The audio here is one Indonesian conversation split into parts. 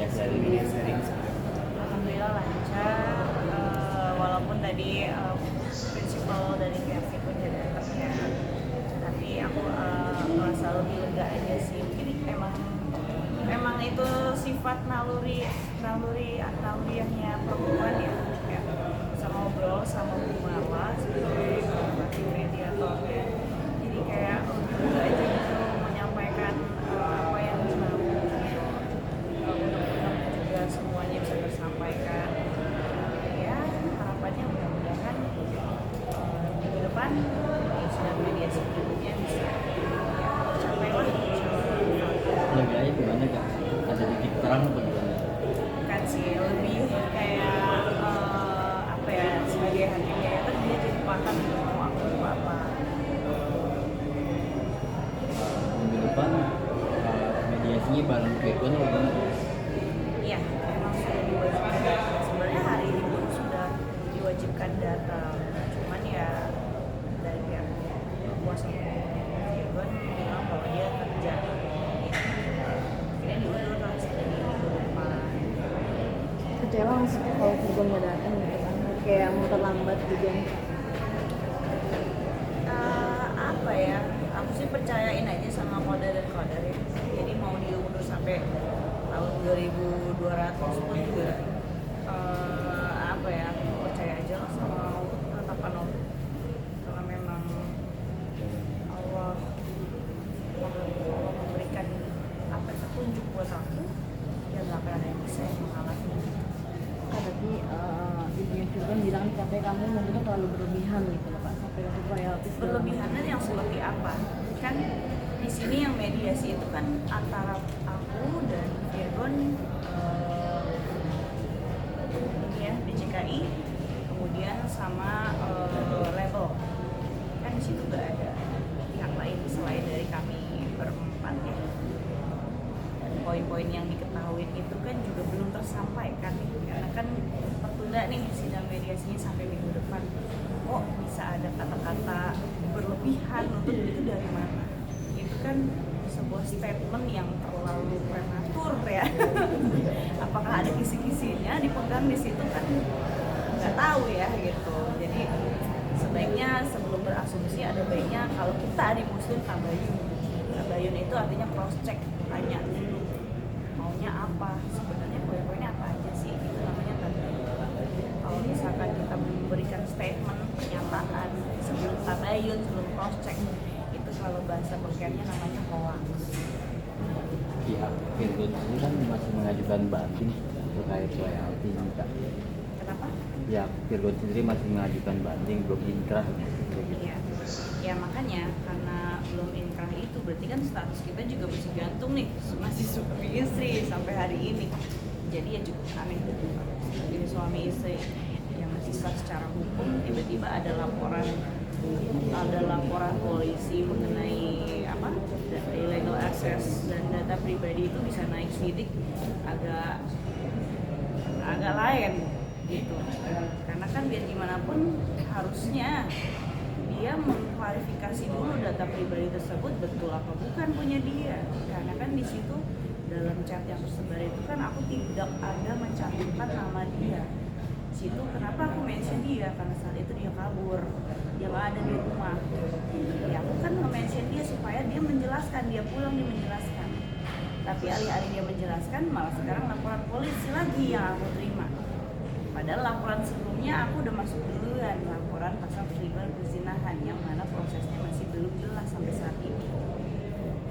mediasi hari ini? Mediasi hari ini alhamdulillah lancar, walaupun tadi prinsipal dari pihak pun tidak datang ya, tapi aku merasa lebih lega aja sih. Mungkin emang itu sifat naluriahnya perempuan ya, kayak bisa ngobrol sama Bu Mala sebagai mediatornya, jadi kayak lebih lega aja gitu menyampaikan apa yang mau gitu. Mudah-mudahan juga semuanya bisa tersampaikan. Ya harapannya mudah-mudahan minggu depan di sidang mediasi berikutnya bisa ya tercapai lah insyaallah. Legalnya gimana Kak? Ada titik terang apa gimana? Kan sih lebih kayak apa ya, sebagai hakimnya ya kan dia jadi paham gitu mau aku apa. Minggu depan mediasinya bareng Virgon atau gimana? Iya, memang sudah diwajibkan datang. Sebenarnya hari ini pun sudah diwajibkan datang. Cuman ya dari pihak kuasa hukum Virgon bilang bahwa dia kerja. Akhirnya diundur lah sampai di minggu depan. Kecewa nggak sih kalau Virgon nggak datang gitu kan, kayak mau terlambat juga. Apa ya? Aku sih percayain aja sama kode dan kode ya. Jadi mau diundur sampai tahun 2200 pun juga apa ya, percaya aja lah sama tatapan Allah, karena memang Allah memberikan apa petunjuk buat aku, ya nggak akan ada yang bisa yang menghalangi. Tapi ibunya Virgon bilang sampai kamu mungkin terlalu berlebihan gitu loh Pak, sampai untuk royaltis. Berlebihannya yang seperti apa? Kan di sini yang mediasi itu kan antara aku dan Virgon, ini ya DJKI, kemudian sama label. Kan di situ nggak ada pihak lain selain dari kami berempat ya. Dan poin-poin yang diketahui itu kan juga belum tersampaikan nih, karena kan tertunda nih sidang mediasinya sampai minggu depan. Kok bisa ada kata-kata berlebihan untuk itu dari mana? Itu kan sebuah statement yang terlalu prematur ya. Apakah ada kisi-kisinya dipegang di situ kan nggak tahu ya gitu. Jadi sebaiknya sebelum berasumsi ada baiknya kalau kita di muslim tabayun. Tabayun itu artinya cross check, tanya dulu maunya apa, sebenarnya poin-poinnya apa aja sih, itu namanya tabayun. Kalau misalkan kita memberikan statement pernyataan sebelum tabayun, sebelum cross check, itu kalau bahasa bekerjanya namanya hoax. Pihak Virgon ini kan masih mengajukan banding terkait royalti nih Kak. Kenapa? Ya Virgon sendiri masih mengajukan banding, belum inkrah gitu. Iya. Ya makanya karena belum inkrah itu berarti kan status kita juga masih gantung nih, masih suami istri sampai hari ini. Jadi ya cukup aneh jadi suami istri yang masih sah secara hukum, tiba-tiba ada laporan polisi mengenai apa illegal access dan data pribadi itu bisa naik sidik agak lain gitu. Karena kan biar gimana pun harusnya dia mengklarifikasi dulu data pribadi tersebut betul apa bukan punya dia, karena kan di situ dalam chat yang tersebar itu kan aku tidak ada mencantumkan nama dia. Situ kenapa aku mention dia, karena saat itu dia kabur, dia nggak ada di rumah. Ya aku kan nge-mention dia supaya dia menjelaskan, dia pulang dia menjelaskan. Tapi alih-alih dia menjelaskan, malah sekarang laporan polisi lagi yang aku terima. Padahal laporan sebelumnya aku udah masuk duluan, laporan pasal terlibat perzinahan yang mana prosesnya masih belum jelas sampai saat ini.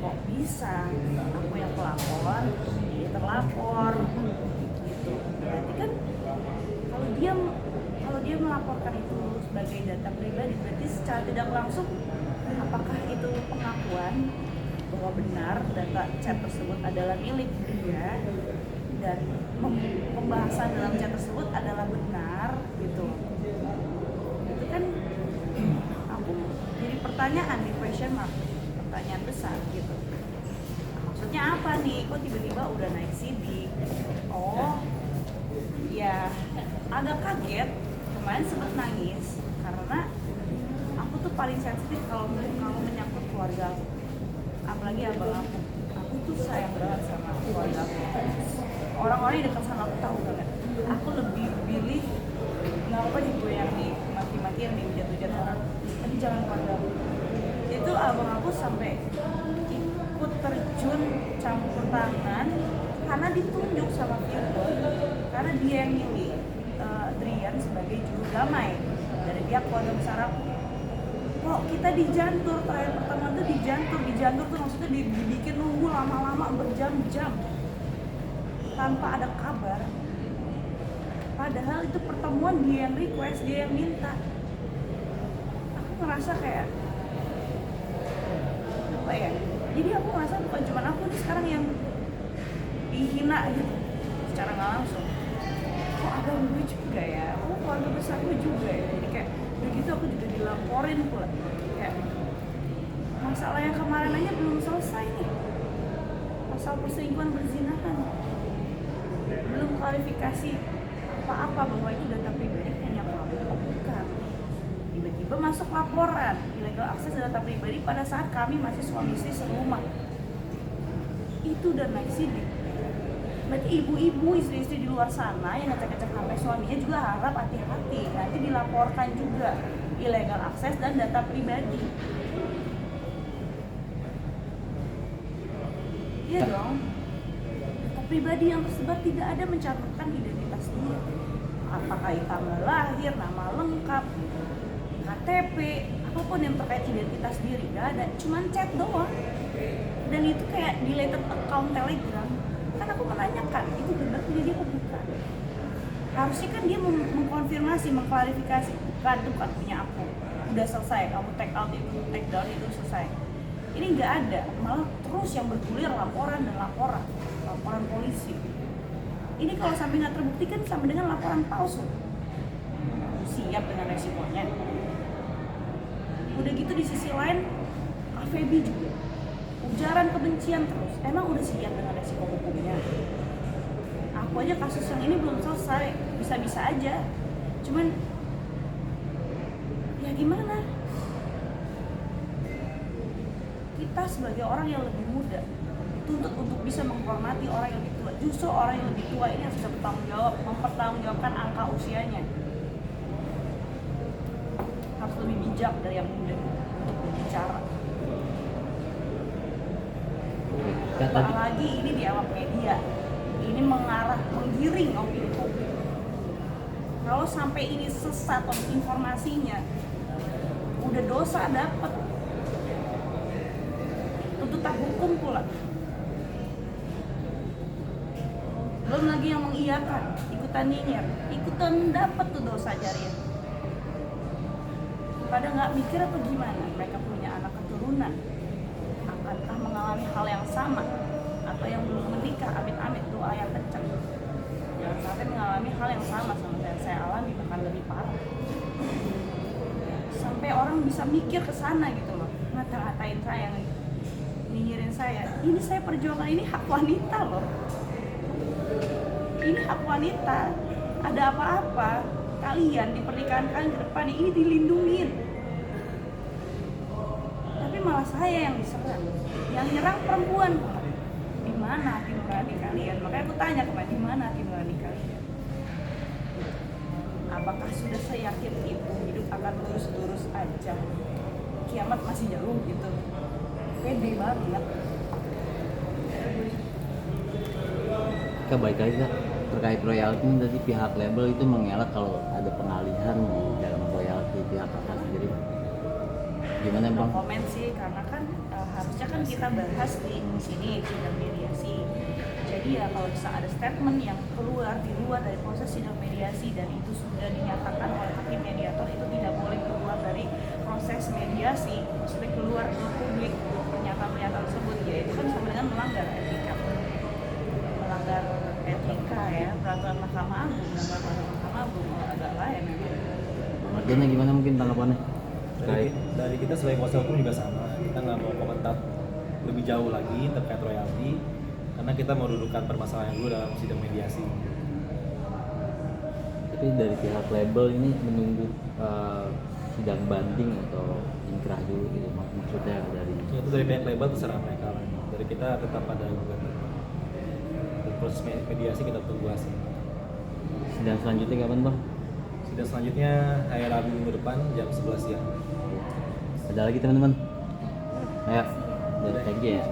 Kok bisa aku yang pelapor, dia terlapor gitu. Berarti kan kalau dia melaporkan itu sebagai data pribadi, berarti secara tidak langsung apakah itu pengakuan bahwa benar data chat tersebut adalah milik dia dan pembahasan dalam chat tersebut adalah benar gitu. Itu kan aku jadi pertanyaan di question mark, pertanyaan besar gitu. Maksudnya apa nih? Kok tiba-tiba udah naik sidik? Oh, ya agak kaget. Kemarin sempet nangis karena aku tuh paling sensitif kalau menyangkut keluarga aku. Apalagi abang aku tuh sayang banget sama keluarga aku. Orang orang-orang yang dekat sama aku tahu banget. Aku lebih pilih nggak apa nih gue yang dimaki-maki, yang dihujat-hujat orang, tapi jangan keluarga aku. Itu abang aku sampai ikut terjun campur tangan karena ditunjuk sama Virgon, karena dia yang milih Drian sebagai juru damai dari pihak keluarga besar aku. Kok kita dijantur, terakhir pertemuan tuh dijantur tuh maksudnya dibikin nunggu lama-lama berjam-jam tanpa ada kabar. Padahal itu pertemuan dia yang request, dia yang minta. Aku ngerasa kayak apa ya? Jadi aku ngerasa bukan cuma aku nih sekarang yang dihina gitu secara nggak langsung. Kok ada gue juga ya? Oh keluarga besar gue juga ya? Jadi kayak begitu aku juga dilaporin pula. Kayak masalah yang kemarin aja belum selesai nih. Pasal perselingkuhan berzinahan. Belum klarifikasi apa-apa bahwa itu data pribadi hanya kamu, bukan. Tiba-tiba masuk laporan illegal akses data pribadi pada saat kami masih suami istri serumah. Itu udah naik sidik. Berarti ibu-ibu istri-istri di luar sana yang ngecek-ngecek HP suaminya juga harap hati-hati, nanti dilaporkan juga illegal akses dan data pribadi. Iya dong. Data pribadi yang tersebar tidak ada mencantumkan identitas dia. Apakah tanggal lahir, nama lengkap, KTP, apapun yang terkait identitas diri, nggak ada. Cuman chat doang. Dan itu kayak deleted account Telegram. Kan aku menanyakan, itu benar punya dia apa bukan? Harusnya kan dia mengkonfirmasi, mengklarifikasi, bukan, itu bukan punya aku. Udah selesai, kamu take out itu, take down itu selesai. Ini nggak ada, malah terus yang bergulir laporan dan laporan polisi. Ini kalau sampai nggak terbukti kan sama dengan laporan palsu. Siap dengan resikonya. Udah gitu di sisi lain, AVB juga. Ujaran kebencian terus, emang udah siap dengan resiko hukumnya? Aku aja kasus yang ini belum selesai, bisa-bisa aja. Cuman, ya gimana? Kita sebagai orang yang lebih muda, dituntut untuk bisa menghormati orang yang lebih tua. Justru orang yang lebih tua ini harus bisa bertanggung jawab, mempertanggungjawabkan angka usianya. Harus lebih bijak dari yang muda untuk berbicara. Apalagi ini di awak media, ini menggiring opini publik. Kalau sampai ini sesat informasinya, udah dosa dapat, tuntutan hukum pula. Belum lagi yang mengiyakan, ikutan nyinyir, ikutan dapat tuh dosa jariah. Pada nggak mikir apa gimana? Mereka punya anak keturunan. Akankah mengalami hal yang sama atau yang belum menikah, amit-amit doa yang kencang, jangan sampai mengalami hal yang sama yang saya alami, bahkan lebih parah, sampai orang bisa mikir ke sana gitu loh, ngata-ngatain saya, nyinyirin saya. Ini saya perjuangan, ini hak wanita loh, ini hak wanita. Ada apa-apa kalian di pernikahan kalian ke depan ini dilindungin, tapi malah saya yang diserang, yang nyerang perempuan. Di mana hati nurani kalian? Makanya aku tanya kemarin, di mana hati nurani kalian? Apakah sudah seyakin itu hidup akan lurus-lurus aja? Kiamat masih jauh gitu. Pede banget. Kak, baik lagi Kak, terkait royalti tadi pihak label itu mengelak kalau ada pengalihan di dalam royalti pihak kakak sendiri. Gimana Bang? Komen sih, karena kan harusnya kan kita bahas di sini sidang mediasi. Jadi ya kalau bisa ada statement yang keluar di luar dari proses sidang mediasi dan itu sudah dinyatakan oleh hakim mediator, itu tidak boleh keluar dari proses mediasi, maksudnya keluar ke publik pernyataan-pernyataan tersebut, ya itu kan sama dengan melanggar etika ya, peraturan Mahkamah Agung dan peraturan Mahkamah Agung. Agak lain memang. Mardiana gimana mungkin tanggapannya? Dari kita sebagai kuasa hukum juga sama, kita nggak mau komentar lebih jauh lagi terkait royalti karena kita mau dudukkan permasalahan dulu dalam sidang mediasi. Tapi dari pihak label ini menunggu sidang banding atau inkrah dulu gitu, maksudnya dari itu dari pihak label terserah mereka lah. Dari kita tetap ada gugatan. proses mediasi kita tunggu hasil. Sidang selanjutnya kapan bang? Sidang selanjutnya hari Rabu minggu depan jam 11 siang. Ada lagi teman-teman? Ayo, thank you ya.